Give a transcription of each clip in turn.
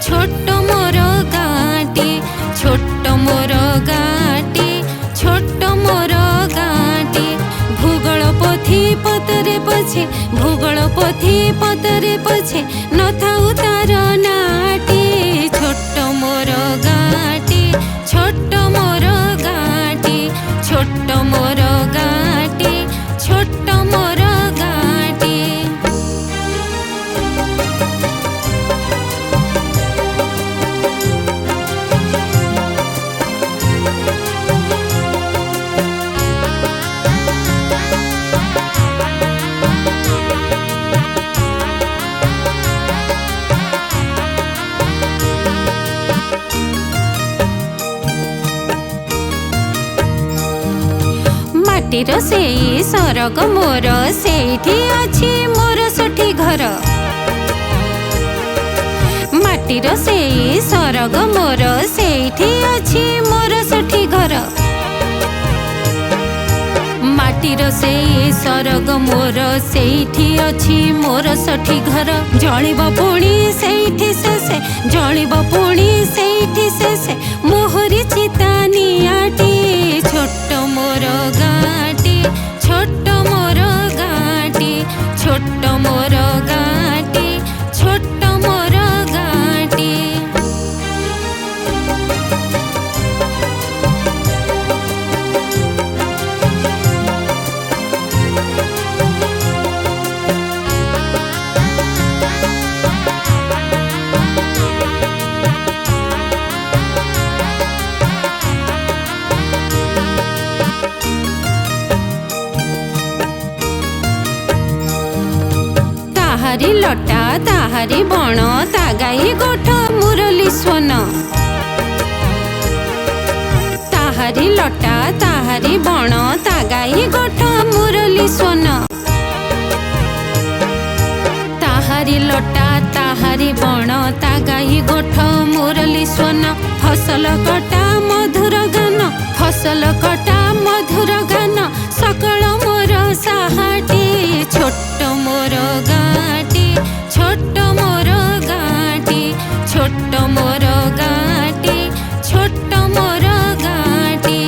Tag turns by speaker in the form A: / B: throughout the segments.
A: छोट मोर गाँटी छोट मोर गाँटी छोट मोर गाँटी भूगोल पोथी पतरे पछे भूगोल पोथी पतरे पछे नथाउ तार नाटी छोट मोर गाँटी छोट मोर गाँटी छोट मोर गाँटी छोट मोर गाँटी। माटीर सेई सरग मोर सेठी अछि मोर सठी घर माटीर सेई सरग मोर सेठी अछि मोर सठी घर माटीर सेई सरग मोर सेठी अछि मोर सठी घर जलिब पुणी सेठी शेषे जलिब पुणी सेठी शेषे मोहरी चिता नियाटी छोट मोर गाँटी छोट मोर गाँटी छोट मोर गाँटी छोट मोर गाँटी। ताहारी लटा ताहारी बण ता गाई गोठ मुरली स्वन ताहारी लटा ताहारी बण ता गाई गोठ मुरली स्वन ताहारी लटा ताहारी बण ता गाई गोठ मुरली स्वन फसल कटा मधुर गान फसल कटा मधुर गान सकल मोर साहाटी छोट मोर गाँटी छोट मोर गाँटी छोट मोर गाँटी छोट मोर गाँटी।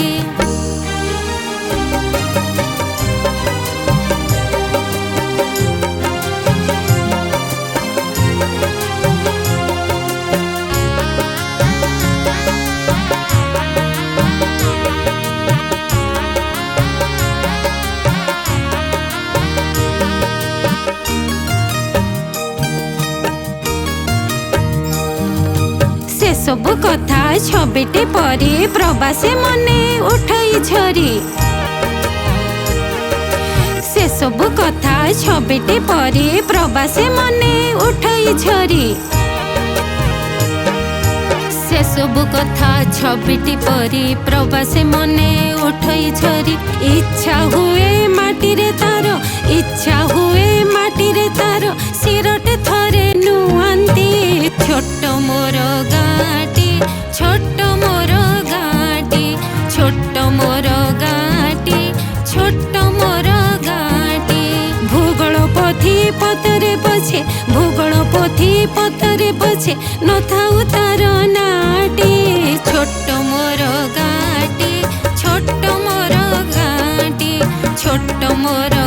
A: सबु कथा छबिटे परी प्रवासी मने उठाई झरी से सबु कथा छबिटे परी प्रवासी मने उठाई झरी से सबु कथा छबिटे परी प्रवासी मने उठाई झरी इच्छा हुए माटी रे तार इच्छा हुए माटी रे तार सिरटे थरे नुआंती छोट मोर गाँटी छोट मोर गाँटी छोट मोर गाँटी छोट मोर गाँटी भूगोल पोथी पतरे पछे भूगोल पोथी पतरे पछे नथाउ तार नाटी छोट मोर गाँटी छोट मोर गाँटी छोट मोर